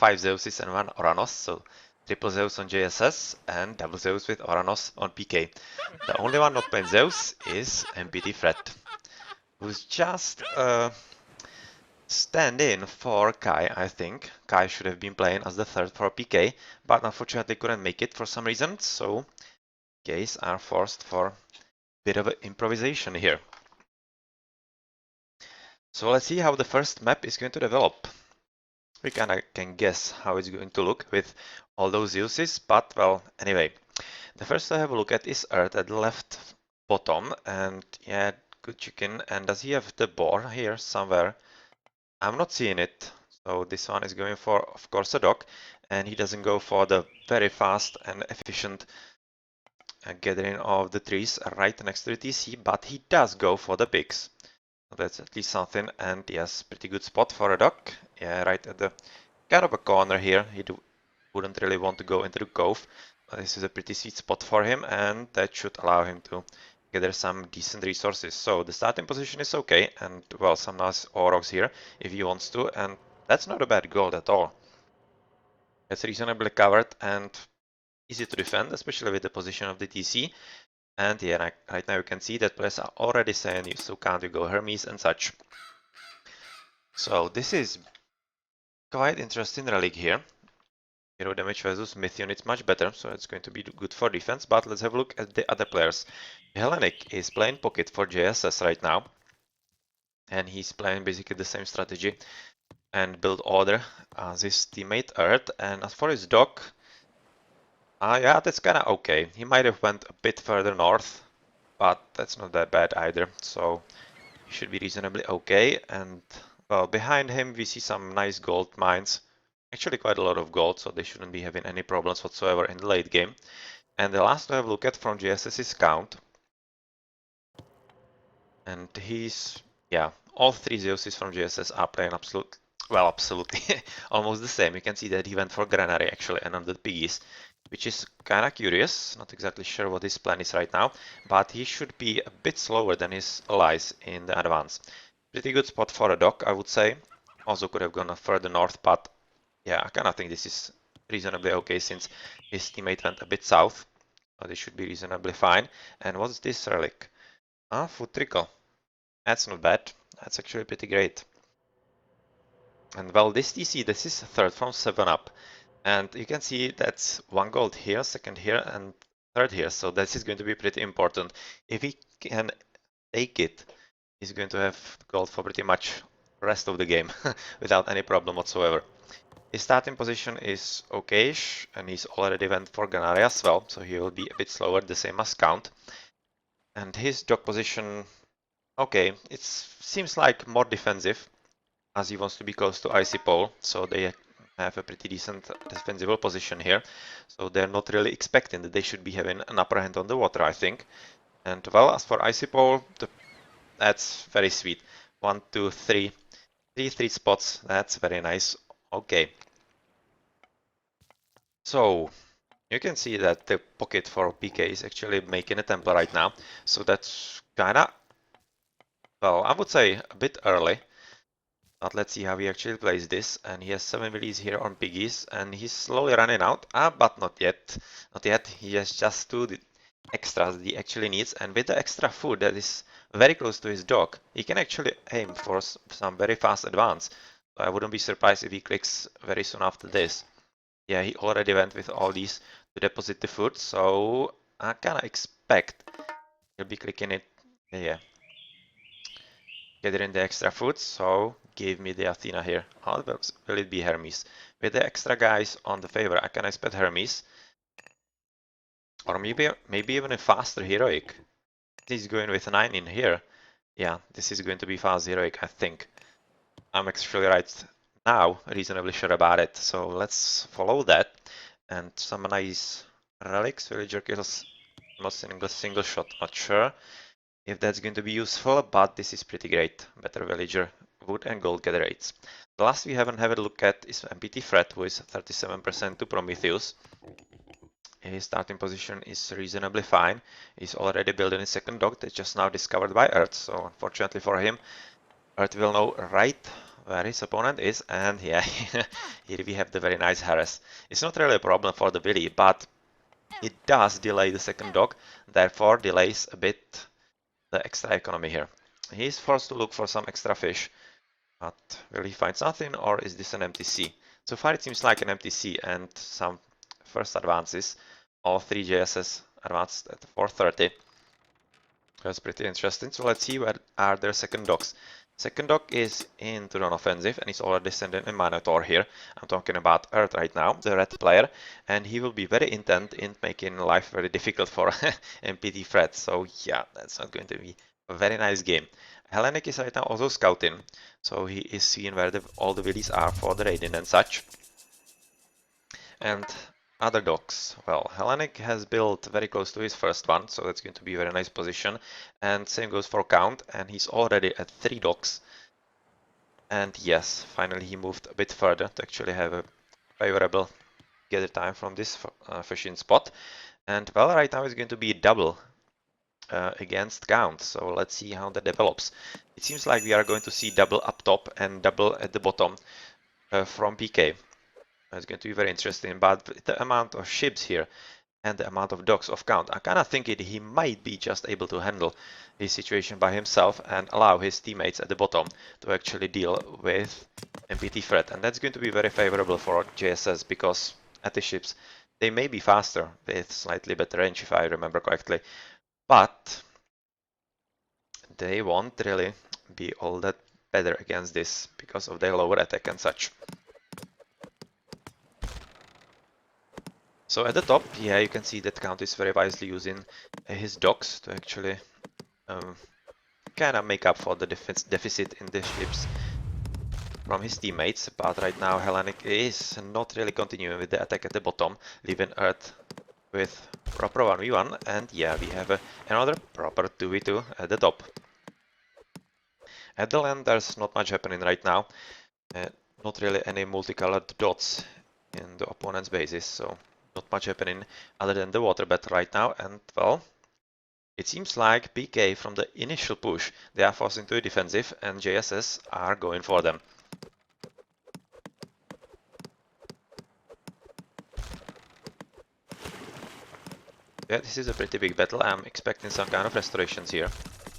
5 Zeuses and 1 Oranos, so triple Zeus on JSS and double Zeus with Oranos on PK. The only one not playing Zeus is MPT Fred, who's just stand in for Kai, I think. Kai should have been playing as the third for PK, but unfortunately couldn't make it for some reason, so Ks are forced for a bit of improvisation here. So let's see how the first map is going to develop. We kinda can guess how it's going to look with all those uses, but well, anyway. The first I have a look at is Earth at the left bottom, and yeah, good chicken. And does he have the boar here somewhere? I'm not seeing it. So this one is going for, of course, a dock, and he doesn't go for the very fast and efficient gathering of the trees right next to the TC, but he does go for the pigs. So that's at least something, and yes, pretty good spot for a dock. Yeah, right at the kind of a corner here. He wouldn't really want to go into the cove. This is a pretty sweet spot for him, and that should allow him to gather some decent resources. So the starting position is okay, and well, some nice aurochs here if he wants to, and that's not a bad gold at all. It's reasonably covered and easy to defend, especially with the position of the TC. And yeah, right now you can see that players are already saying you so can't you go Hermes and such. So this is quite interesting relic here. Hero damage versus Myth units much better, so it's going to be good for defense, but let's have a look at the other players. Hellenic is playing Pocket for JSS right now, and he's playing basically the same strategy and build order as his teammate Earth. And as for his dock, yeah, that's kinda okay. He might have went a bit further north, but that's not that bad either, so he should be reasonably okay. And well, behind him we see some nice gold mines. Actually quite a lot of gold, so they shouldn't be having any problems whatsoever in the late game. And the last to have a look at from JSS is Count. And he's, yeah, all three Zeuses from JSS are playing absolutely almost the same. You can see that he went for Granary actually and on the piggies, which is kind of curious. Not exactly sure what his plan is right now, but he should be a bit slower than his allies in the advance. Pretty good spot for a dock, I would say. Also could have gone further north, but yeah, I kind of think this is reasonably okay since his teammate went a bit south. So this should be reasonably fine. And what's this relic? Ah, food trickle. That's not bad. That's actually pretty great. And well, this TC, this is third from 7 up. And you can see that's 1 gold here, second here, and third here. So this is going to be pretty important. If he can take it, he's going to have gold for pretty much the rest of the game without any problem whatsoever. His starting position is okayish, and he's already went for Granary as well, so he will be a bit slower, the same as Count. And his dock position, okay, it seems like more defensive, as he wants to be close to Icy Pole, so they have a pretty decent defensible position here. So they're not really expecting that they should be having an upper hand on the water, I think. And well, as for Icy Pole, that's very sweet. 1, 2, 3. 3 spots, that's very nice. Okay. So, you can see that the pocket for PK is actually making a temple right now. So that's kinda, well, I would say a bit early. But let's see how he actually plays this. And he has 7 millies here on piggies, and he's slowly running out. But not yet. Not yet. He has just 2 extras that he actually needs. And with the extra food that is very close to his dock, he can actually aim for some very fast advance. So I wouldn't be surprised if he clicks very soon after this. Yeah, he already went with all these to deposit the food, so I kinda expect he'll be clicking it. Yeah, gathering the extra food, so give me the Athena here. How will it be Hermes? With the extra guys on the favor, I can expect Hermes. Or maybe even a faster heroic. He's going with 9 in here. Yeah, this is going to be fast heroic, I think. I'm actually right now reasonably sure about it, so let's follow that. And some nice relics, villager kills, not single shot, not sure if that's going to be useful, but this is pretty great. Better villager, wood and gold gather rates. The last we haven't had a look at is MPT Fred, who is 37% to Prometheus. His starting position is reasonably fine. He's already building his second dock that's just now discovered by Earth, so unfortunately for him, Earth will know right where his opponent is, and yeah, here we have the very nice harass. It's not really a problem for the Willy, but it does delay the second dog, therefore delays a bit the extra economy here. He's forced to look for some extra fish, but will he find something, or is this an empty sea? So far it seems like an empty sea and some first advances. All three JSS advanced at 430. That's pretty interesting. So let's see where are their second dogs. Second dog is into an offensive and he's already sending a Minotaur here. I'm talking about Earth right now, the red player, and he will be very intent in making life very difficult for MPT Fred. So yeah, that's not going to be a very nice game. Hellenic is right now also scouting, so he is seeing where all the Willies are for the raiding and such. And other docks. Well, Hellenic has built very close to his first one, so that's going to be a very nice position. And same goes for Count, and he's already at 3 docks. And yes, finally he moved a bit further to actually have a favorable gather time from this fishing spot. And well, right now it's going to be double against Count, so let's see how that develops. It seems like we are going to see double up top and double at the bottom from PK. It's going to be very interesting, but the amount of ships here and the amount of docks of Count, I kind of think he might be just able to handle his situation by himself and allow his teammates at the bottom to actually deal with MPT Fred. And that's going to be very favorable for JSS because at the ships they may be faster with slightly better range if I remember correctly, but they won't really be all that better against this because of their lower attack and such. So at the top, yeah, you can see that Count is very wisely using his docks to actually kind of make up for the deficit in the ships from his teammates. But right now Hellenic is not really continuing with the attack at the bottom, leaving Earth with proper 1v1, and yeah, we have another proper 2v2 at the top. At the land there's not much happening right now, not really any multicolored dots in the opponent's bases, so not much happening other than the water battle right now. And well, it seems like PK from the initial push, they are forced into a defensive and JSS are going for them. Yeah, this is a pretty big battle. I'm expecting some kind of restorations here.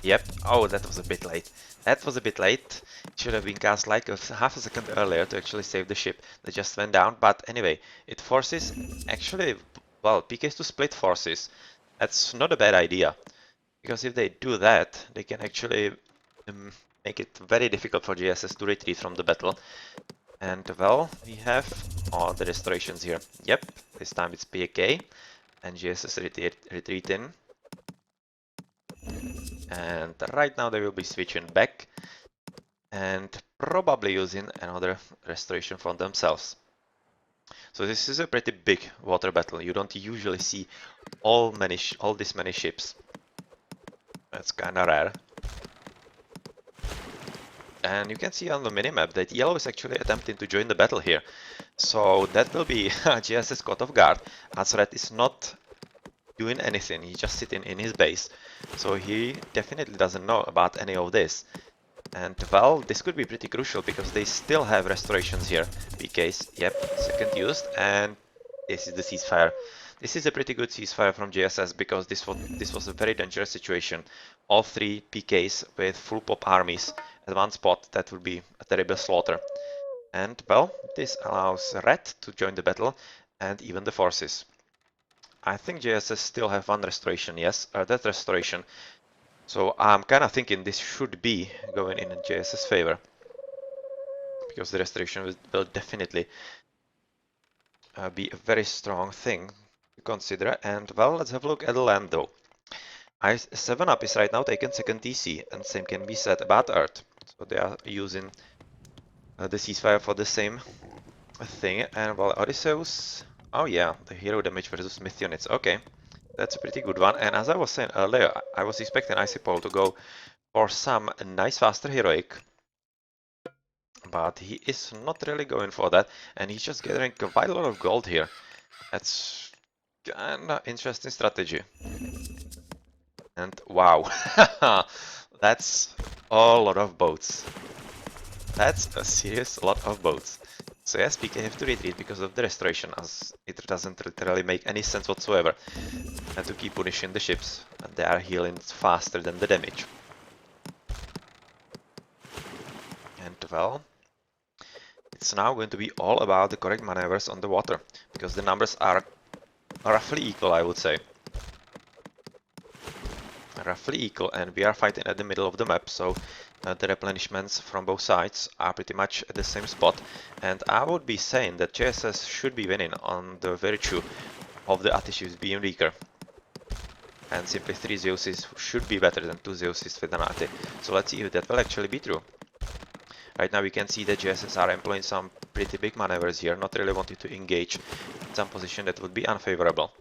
Yep. Oh, that was a bit late. That was a bit late. It should have been cast like half a second earlier to actually save the ship that just went down. But anyway, it forces actually, well, PKs to split forces. That's not a bad idea. Because if they do that, they can actually make it very difficult for JSS to retreat from the battle. And well, we have all the restorations here. Yep, this time it's PK and JSS retreating. And right now they will be switching back and probably using another restoration from themselves. So this is a pretty big water battle. You don't usually see all this many ships. That's kind of rare. And you can see on the minimap that yellow is actually attempting to join the battle here. So that will be JSS caught off guard, as red is not doing anything, he's just sitting in his base. So he definitely doesn't know about any of this. And well, this could be pretty crucial because they still have restorations here. PKs, yep, second used, and this is the ceasefire. This is a pretty good ceasefire from JSS because this was a very dangerous situation. All 3 PKs with full pop armies at one spot, that would be a terrible slaughter. And well, this allows Red to join the battle and even the forces. I think JSS still have 1 restoration, yes, that restoration. So I'm kind of thinking this should be going in JSS favor. Because the restoration will definitely be a very strong thing to consider. And well, let's have a look at the land though. 7-Up is right now taking 2nd TC, and same can be said about Earth. So they are using the ceasefire for the same thing. And well, Odysseus, oh yeah, the hero damage versus Myth units, okay. That's a pretty good one. And as I was saying earlier, I was expecting Icy Paul to go for some nice faster heroic. But he is not really going for that, and he's just gathering quite a lot of gold here. That's kinda interesting strategy. And wow, that's a lot of boats. That's a serious lot of boats. So yes, PK have to retreat because of the restoration, as it doesn't literally make any sense whatsoever. And to keep punishing the ships, and they are healing faster than the damage. And well, it's now going to be all about the correct maneuvers on the water, because the numbers are roughly equal, I would say. Roughly equal, and we are fighting at the middle of the map, so the replenishments from both sides are pretty much at the same spot, and I would be saying that JSS should be winning on the virtue of the Attiships being weaker, and simply 3 Zeuses should be better than 2 Zeuses with an Atti. So let's see if that will actually be true. Right now we can see that JSS are employing some pretty big maneuvers here, not really wanting to engage in some position that would be unfavorable.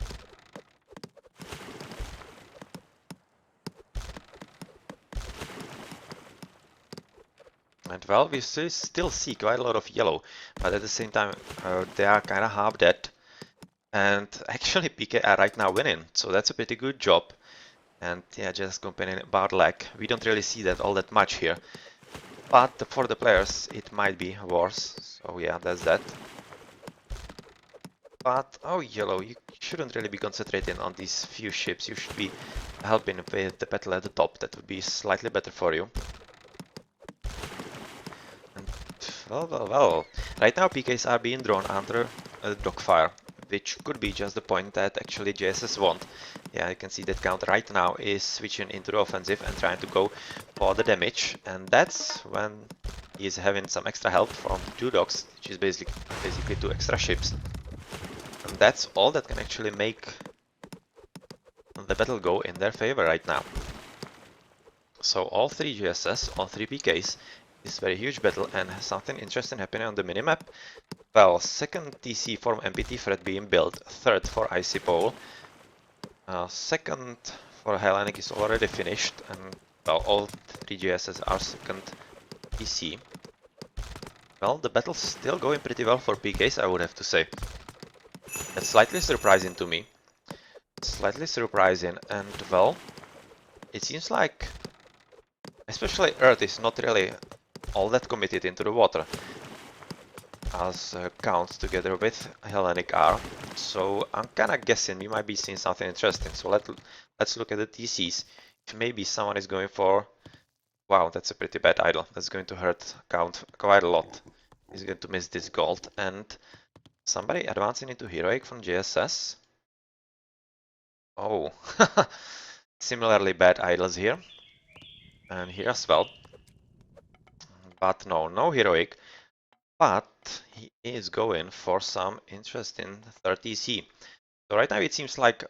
And well, we still see quite a lot of yellow, but at the same time they are kind of half dead. And actually PK are right now winning, so that's a pretty good job. And yeah, just complaining about lag. We don't really see that all that much here. But for the players it might be worse, so yeah, that's that. But, oh yellow, you shouldn't really be concentrating on these few ships, you should be helping with the battle at the top, that would be slightly better for you. Well. Right now PKs are being drawn under a dogfire, which could be just the point that actually JSS want. Yeah, you can see that Count right now is switching into the offensive and trying to go for the damage, and that's when he's having some extra help from 2 dogs, which is basically 2 extra ships. And that's all that can actually make the battle go in their favor right now. So all 3 JSS, all 3 PKs, is a very huge battle, and something interesting happening on the minimap. Well, second TC from MPT threat being built, third for Icy Pole, second for Hellenic is already finished, and well, all 3 JSS are second TC. Well, the battle's still going pretty well for PKs, I would have to say. That's slightly surprising to me. Slightly surprising, and well, it seems like especially Earth is not really all that committed into the water, as Count together with Hellenic are. So I'm kinda guessing we might be seeing something interesting. So let's look at the TCs. If maybe someone is going for... Wow, that's a pretty bad idol. That's going to hurt Count quite a lot. He's going to miss this gold. And somebody advancing into Heroic from JSS. Oh, similarly bad idols here. And here as well. But no Heroic. But he is going for some interesting 30C. So right now it seems like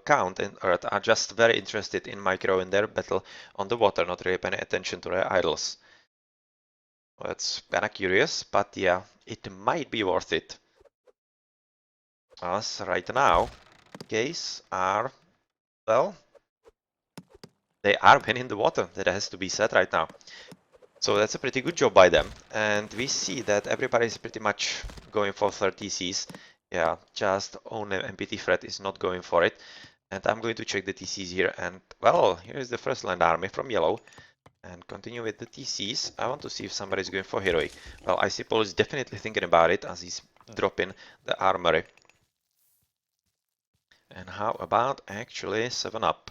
Count and Earth are just very interested in micro in their battle on the water, not really paying attention to their idols. Well, that's kinda curious, but yeah, it might be worth it. As right now, case are, well, they are winning the water, that has to be said right now. So that's a pretty good job by them, and we see that everybody is pretty much going for 30Cs. Yeah, just only MPT threat is not going for it. And I'm going to check the TCs here, and well, here is the first land army from yellow. And continue with the TCs. I want to see if somebody is going for heroic. Well, Icy Pole is definitely thinking about it as he's dropping the armory. And how about actually 7-up?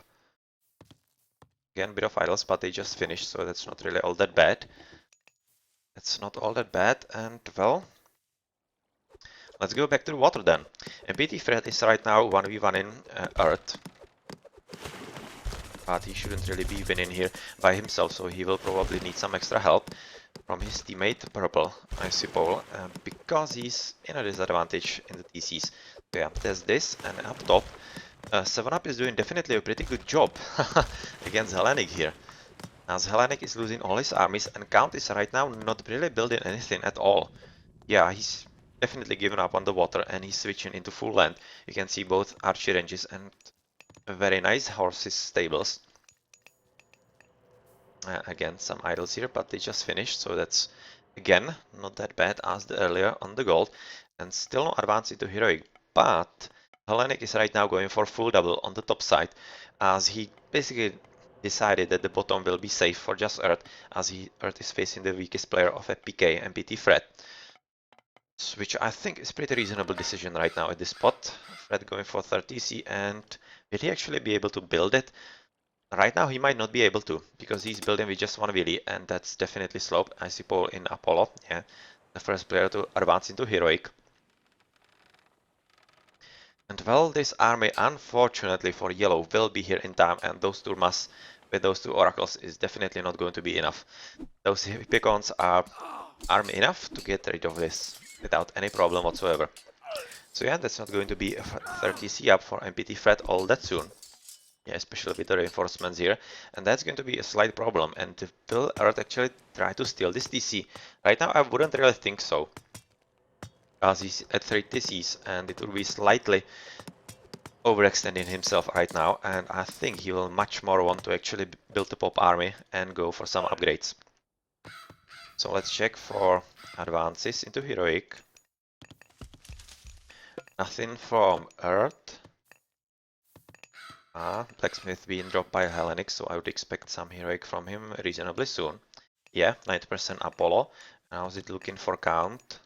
Again, bit of idols, but they just finished, so that's not really all that bad. It's not all that bad, and well, let's go back to the water then. And PT Fred is right now 1v1 in Earth. But he shouldn't really be winning here by himself, so he will probably need some extra help from his teammate Purple, Icy Pole, because he's in a disadvantage in the TCs. So yeah, there's this, and up top, 7-up is doing definitely a pretty good job against Hellenic here. As Hellenic is losing all his armies, and Count is right now not really building anything at all. Yeah, he's definitely given up on the water, and he's switching into full land. You can see both archer ranges and very nice horses stables. Again, some idols here, but they just finished, so that's again not that bad as the earlier on the gold, and still no advance into heroic. But Hellenic is right now going for full double on the top side, as he basically decided that the bottom will be safe for just Earth, as Earth is facing the weakest player of a PK and PT Fred. Which I think is pretty reasonable decision right now at this spot. Fred going for 30C, and will he actually be able to build it? Right now he might not be able to, because he's building with just one Willy, and that's definitely slope. I see Paul in Apollo, yeah, the first player to advance into Heroic. And well, this army, unfortunately for yellow, will be here in time, and those two Turmas with those two oracles is definitely not going to be enough. Those Hippicons are army enough to get rid of this without any problem whatsoever. So yeah, that's not going to be a 30C up for MPT Fred all that soon. Yeah, especially with the reinforcements here. And that's going to be a slight problem. And will Earth actually try to steal this TC? Right now I wouldn't really think so, as he's at 3 TCs, and it will be slightly overextending himself right now, and I think he will much more want to actually build the pop army and go for some upgrades. So let's check for advances into Heroic. Nothing from Earth. Blacksmith being dropped by Hellenic, so I would expect some Heroic from him reasonably soon. Yeah, 90% Apollo. How's it looking for Count?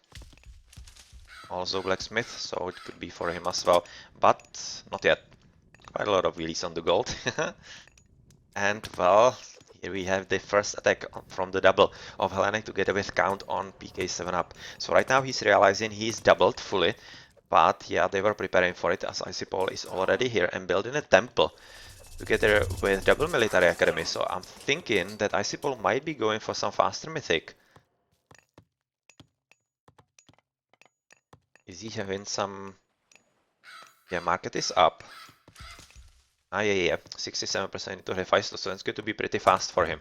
Also Blacksmith, so it could be for him as well, but not yet. Quite a lot of wheelies on the gold. And well, here we have the first attack from the double of Hellenic together with Count on PK 7 up. So right now he's realizing he's doubled fully, but yeah, they were preparing for it, as Icipol is already here and building a temple together with double military academy. So I'm thinking that Icipol might be going for some faster mythic. Is he having some... Yeah, market is up. Yeah, 67% into Hephaestus, so it's going to be pretty fast for him.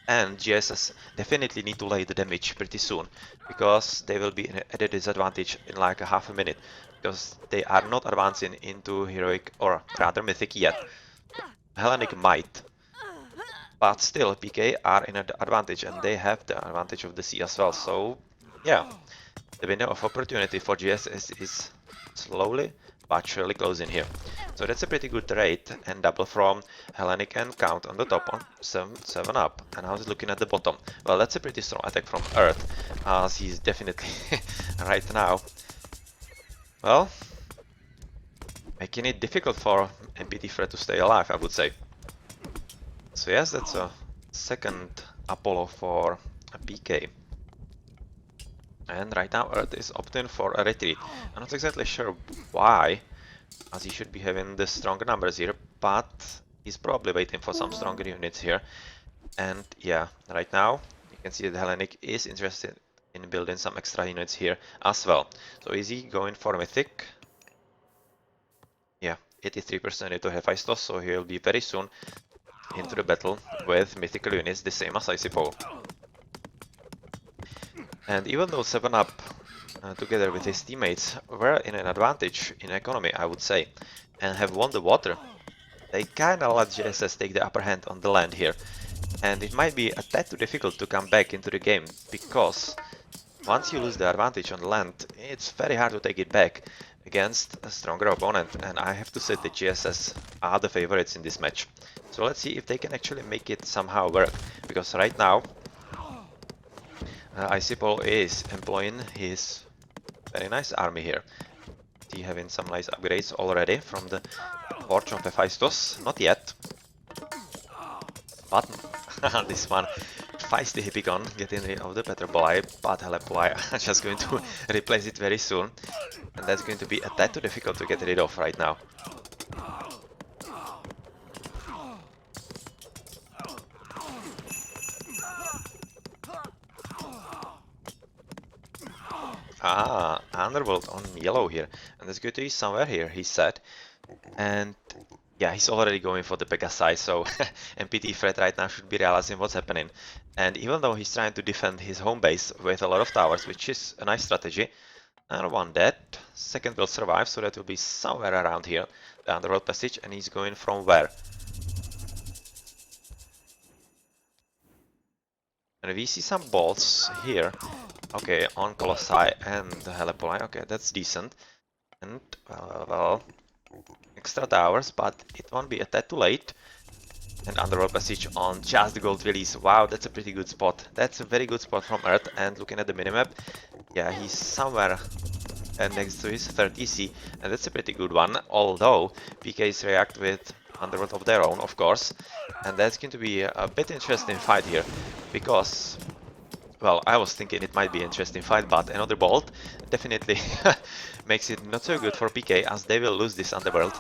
And JSS definitely need to lay the damage pretty soon, because they will be at a disadvantage in like a half a minute, because they are not advancing into Heroic, or rather Mythic yet. Hellenic might, but still PK are in an advantage, and they have the advantage of the sea as well, so yeah, the window of opportunity for JSS is slowly but surely closing here. So that's a pretty good rate, and double from Hellenic and Count on the top on 7 up. And how's it looking at the bottom? Well, that's a pretty strong attack from Earth, as he's definitely right now, well, making it difficult for MPT Fred to stay alive, I would say. So yes, that's a second Apollo for a PK. And right now Earth is opting for a retreat. I'm not exactly sure why, as he should be having the stronger numbers here, but he's probably waiting for some stronger units here. And yeah, right now you can see that Hellenic is interested in building some extra units here as well. So is he going for Mythic? Yeah, 83% into Hephaestus, so he'll be very soon into the battle with mythical units, the same as Icipol. And even though 7 Up together with his teammates were in an advantage in economy, I would say, and have won the water, they kinda let JSS take the upper hand on the land here. And it might be a tad too difficult to come back into the game, because once you lose the advantage on the land, it's very hard to take it back against a stronger opponent, and I have to say that JSS are the favorites in this match. So let's see if they can actually make it somehow work, because right now Icipol is employing his very nice army here. He having some nice upgrades already from the Forge of Hephaestus, not yet, but this one, feisty Hippicon, getting rid of the Petropoli, but Helepoli are just going to replace it very soon, and that's going to be a tad too difficult to get rid of right now. Underworld on yellow here, and that's going to be somewhere here, he said, and yeah, he's already going for the Pegasi, so MPT Fred right now should be realizing what's happening. And even though he's trying to defend his home base with a lot of towers, which is a nice strategy, and one dead, second will survive, so that will be somewhere around here, the Underworld Passage, and he's going from where? And we see some bolts here, okay, on Colossi and the Helepoli, okay, that's decent. And, well, extra towers, but it won't be a tad too late. And Underworld Passage on just the gold release. Wow, that's a pretty good spot. That's a very good spot from Earth. And looking at the minimap, yeah, he's somewhere next to his third EC, and that's a pretty good one, although PKs react with Underworld of their own, of course, and that's going to be a bit interesting fight here, because, well, I was thinking it might be an interesting fight, but another bolt definitely makes it not so good for PK, as they will lose this Underworld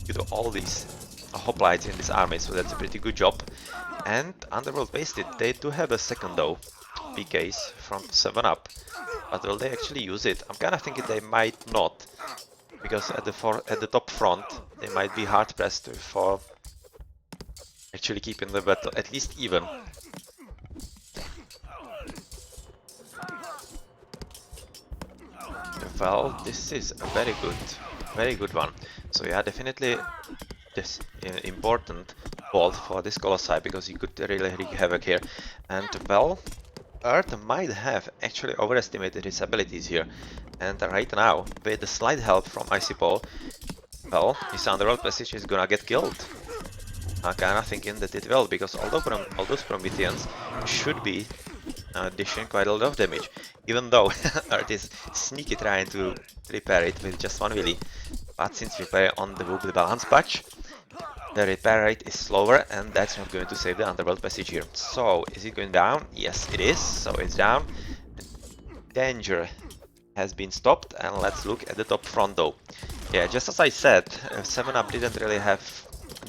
due to all these hoplites in this army, so that's a pretty good job. And Underworld wasted. They do have a second though, PKs from 7-up, but will they actually use it? I'm kind of thinking they might not, because at the top front they might be hard pressed for actually keeping the battle at least even. Well, this is a very good one. So yeah, definitely this important bolt for this Colossi, because he could really wreak havoc here. And well, Earth might have actually overestimated his abilities here. And right now, with the slight help from Icy Paul, well, his Underworld Passage is gonna get killed. I'm kinda thinking that it will, because all those Prometheans should be dishing quite a lot of damage, even though Earth is sneaky trying to repair it with just one Willy. But since we play on the Wobbly Balance patch, the repair rate is slower, and that's not going to save the Underworld Passage here. So, is it going down? Yes, it is. So it's down. Danger has been stopped, and let's look at the top front though. Yeah, just as I said, 7-up didn't really have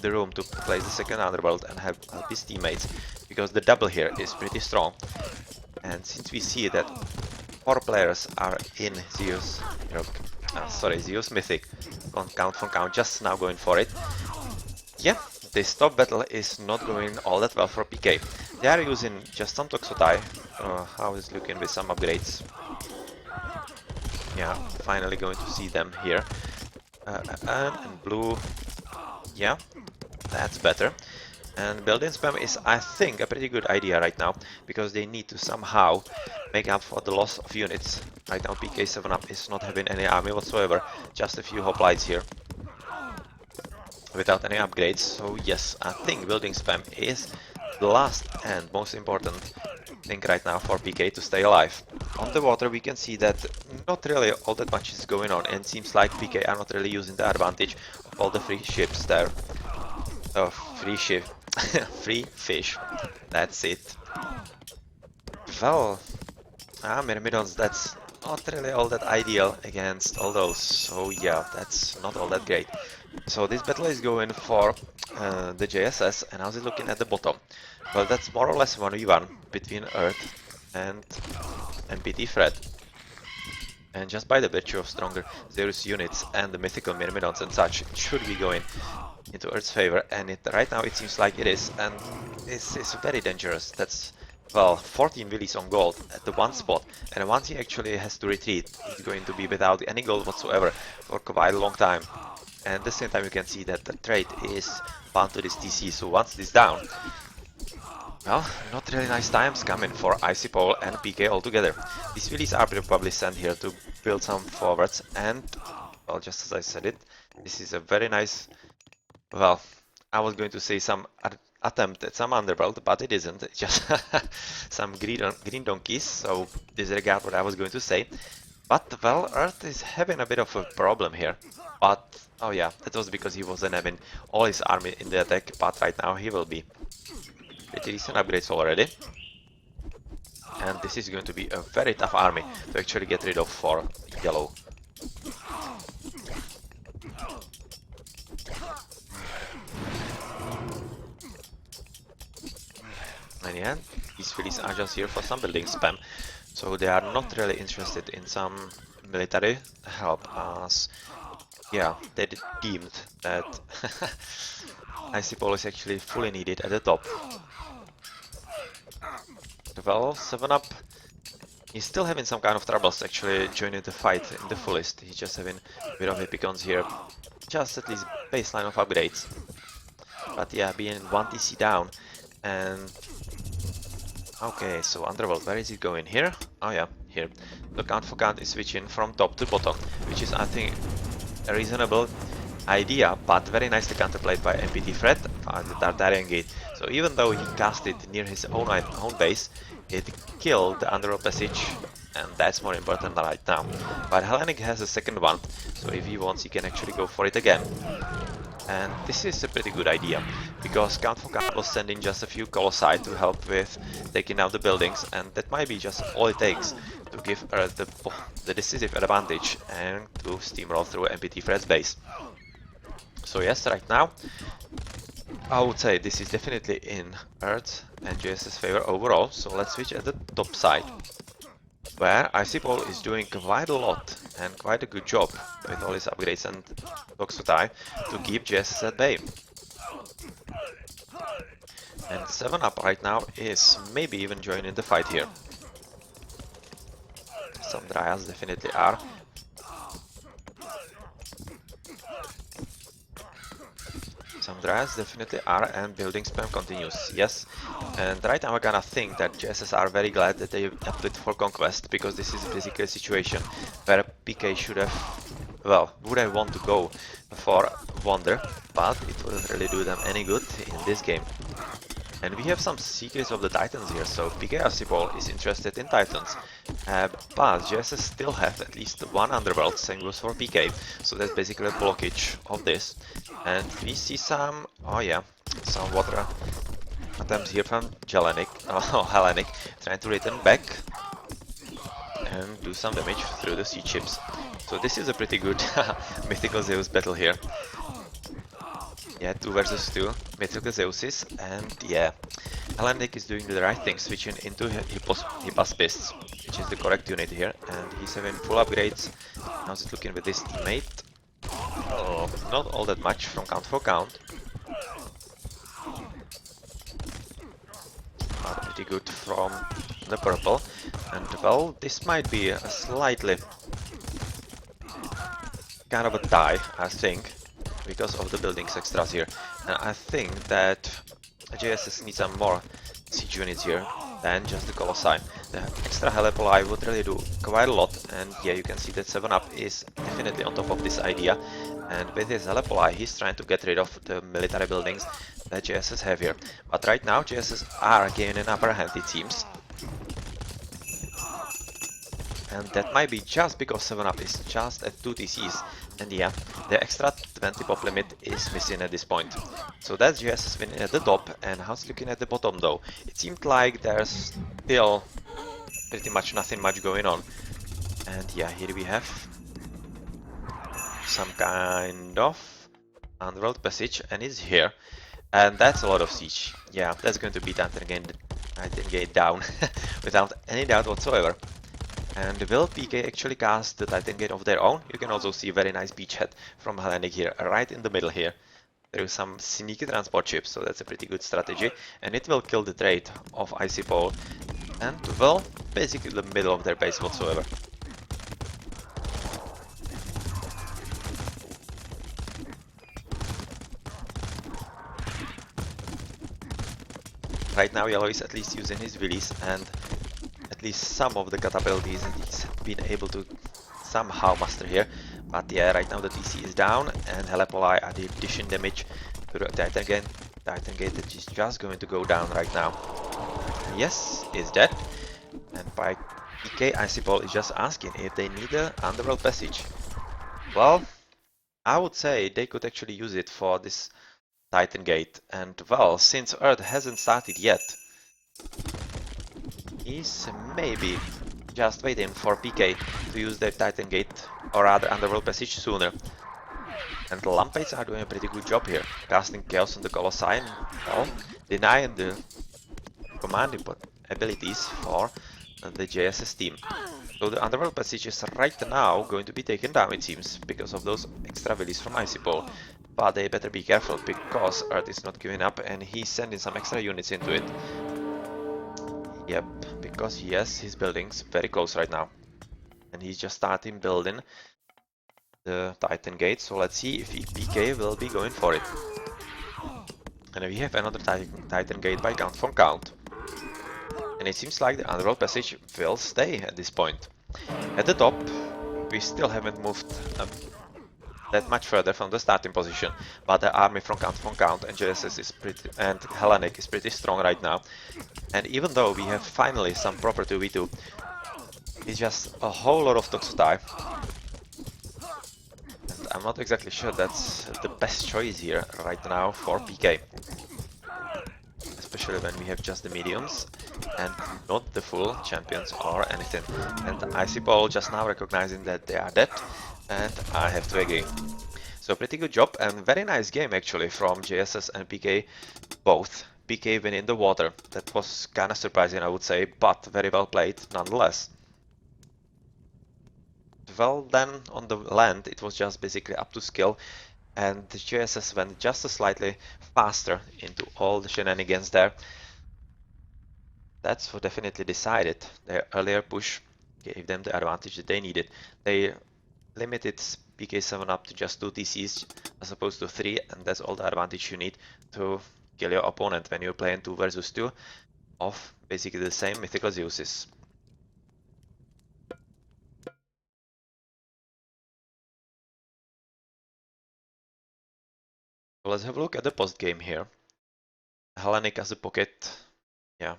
the room to place the second Underworld and help his teammates, because the double here is pretty strong. And since we see that 4 players are in Zeus, Zeus Mythic, on count for count, just now going for it. Yeah, this top battle is not going all that well for PK. They are using just some Toxotai. How is it looking with some upgrades? Yeah, finally going to see them here. And blue, yeah, that's better. And building spam is, I think, a pretty good idea right now, because they need to somehow make up for the loss of units. Right now PK 7-up is not having any army whatsoever, just a few hoplites here, without any upgrades. So yes, I think building spam is the last and most important thing right now for PK to stay alive. On the water we can see that not really all that much is going on, and seems like PK are not really using the advantage of all the free ships there. Free ship, free fish, that's it. Well, Myrmidons, that's not really all that ideal against all those, so yeah, that's not all that great. So this battle is going for the JSS, and how's it looking at the bottom? Well, that's more or less 1v1 between Earth and NPT Fred. And just by the virtue of stronger Zeus units and the mythical Myrmidons and such, it should be going into Earth's favor, and right now it seems like it is, and this is very dangerous. That's, well, 14 Willies on gold at the one spot, and once he actually has to retreat, he's going to be without any gold whatsoever for quite a long time. And at the same time you can see that the trade is bound to this TC, so once this down, well, not really nice times coming for Icy Pole and PK altogether. These Willies are probably sent here to build some forwards, and, well, just as I said it, this is a very nice, well, I was going to say some attempt at some Underworld, but it isn't. It's just some green donkeys, so disregard what I was going to say. But, well, Earth is having a bit of a problem here. But, oh yeah, that was because he wasn't having all his army in the attack, but right now he will be. Pretty decent upgrades already. And this is going to be a very tough army to actually get rid of for yellow. And yeah, these Phillies are just here for some building spam, so they are not really interested in some military help, as, yeah, they deemed that Icy Pole is actually fully needed at the top. Well, 7-up, he's still having some kind of troubles actually joining the fight in the fullest. He's just having a bit of Epicons here, just at least baseline of upgrades. But yeah, being 1 TC down, and okay, so Underworld, where is it going? Here? Oh yeah, here. The count for count is switching from top to bottom, which is, I think, a reasonable idea, but very nicely counterplayed by MPT Fred. the Tartarian Gate. So even though he cast it near his own base, it killed the underworld passage, and that's more important right now. But Hellenic has a second one, so if he wants, he can actually go for it again. And this is a pretty good idea, because Count for Count was sending just a few colossi to help with taking out the buildings, and that might be just all it takes to give Earth the decisive advantage and to steamroll through MPT Fred's base. So yes, right now, I would say this is definitely in Earth and JSS favor overall, so let's switch at the top side, where Iceball is doing quite a lot and quite a good job with all his upgrades and Toxotai to keep JSS at bay. And 7-Up right now is maybe even joining the fight here. Some Dryads definitely are. Some Dryads definitely are, and building spam continues, yes. And right now I kinda think that JSS are very glad that they upped it for Conquest, because this is basically a situation where PK should have, well, would have want to go for Wonder, but it wouldn't really do them any good in this game. And we have some secrets of the Titans here, so PK Iceball is interested in Titans, but JSS still have at least one Underworld, same goes for PK, so that's basically a blockage of this. And we see some, oh yeah, some water attempts here from Hellenic, trying to return back and do some damage through the siege ships. So this is a pretty good Mythical Zeus battle here. Yeah, 2 versus 2 Mythical Zeuses, and yeah, Hellenic is doing the right thing, switching into Hippospis, which is the correct unit here, and he's having full upgrades. How's it looking with his teammate? Oh, not all that much from Count for Count. But pretty good from the purple, and well, this might be a slightly kind of a tie, I think, because of the buildings extras here. And I think that JSS needs some more siege units here than just the Colossi. The extra Helepoli would really do quite a lot, and yeah, you can see that 7-Up is definitely on top of this idea. And with his Helepoli, he's trying to get rid of the military buildings that JSS have here. But right now, JSS are gaining an upper hand, it seems. And that might be just because 7-Up is just at 2 TCs, and yeah, the extra 20 pop limit is missing at this point. So that's JSS winning at the top, and how's looking at the bottom though? It seemed like there's still pretty much nothing much going on. And yeah, here we have some kind of underworld passage, and it's here. And that's a lot of siege. Yeah, that's going to be Titan Gate down without any doubt whatsoever. And will PK actually cast the Titan Gate of their own? You can also see a very nice beachhead from Hellenic here, right in the middle here. There is some sneaky transport ships, so that's a pretty good strategy. And it will kill the trade of Icy Pole. And, well, basically the middle of their base whatsoever. Right now Yellow is at least using his Willies, and at least some of the capabilities that he's been able to somehow master here. But yeah, right now the TC is down, and Helepoli are dishing damage to the Titan Gate that is just going to go down right now. Yes, is dead. And by PK, Iceball is just asking if they need an underworld passage. Well, I would say they could actually use it for this Titan Gate, and well, since Earth hasn't started yet, he's maybe just waiting for PK to use their Titan Gate, or rather Underworld Passage, sooner. And the Lampetes are doing a pretty good job here, casting Chaos on the Colossi and, well, denying the command abilities for the JSS team. So the Underworld Passage is right now going to be taken down, it seems, because of those extra villies from Iceball. But they better be careful, because Earth is not giving up and he's sending some extra units into it. Yep, because he has his buildings very close right now. And he's just starting building the Titan Gate, so let's see if PK will be going for it. And we have another Titan Gate by Count for Count. And it seems like the Underworld Passage will stay at this point. At the top, we still haven't moved that much further from the starting position, but the army from Count and JSS is pretty, and Hellenic is pretty strong right now. And even though we have finally some proper 2v2, it's just a whole lot of Toxotai. And I'm not exactly sure that's the best choice here right now for PK. Especially when we have just the mediums and not the full champions or anything. And Icy Ball just now recognizing that they are dead, and I have to agree. So pretty good job and very nice game actually from JSS and PK both. PK winning the water, that was kinda surprising I would say, but very well played nonetheless. Well then on the land it was just basically up to skill, and the JSS went just slightly faster into all the shenanigans there. That's what definitely decided. Their earlier push gave them the advantage that they needed. They limited PK7 up to just 2 TCs as opposed to 3, and that's all the advantage you need to kill your opponent when you're playing 2 versus 2 of basically the same mythical Zeuses. So let's have a look at the post game here. Hellenic as a pocket, yeah,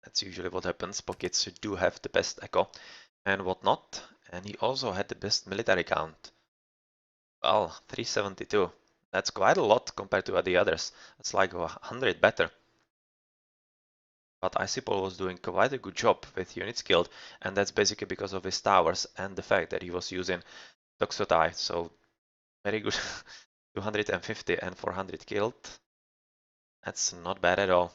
that's usually what happens. Pockets do have the best echo and whatnot, and he also had the best military count. Well, 372. That's quite a lot compared to the others. It's like 100 better. But Icipol was doing quite a good job with units killed, and that's basically because of his towers and the fact that he was using Toxotai. So very good. 250 and 400 killed. That's not bad at all.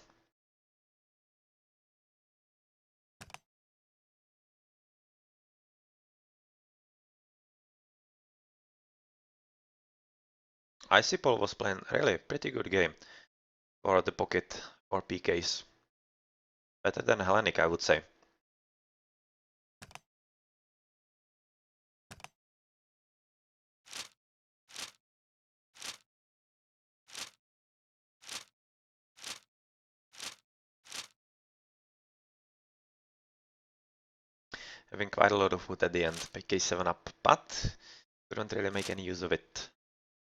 Icipol was playing really pretty good game for the pocket or PKs. Better than Hellenic, I would say. Having quite a lot of wood at the end. PK7 up, but couldn't really make any use of it.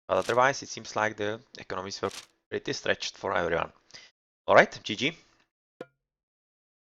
But otherwise, it seems like the economies were pretty stretched for everyone. Alright, GG.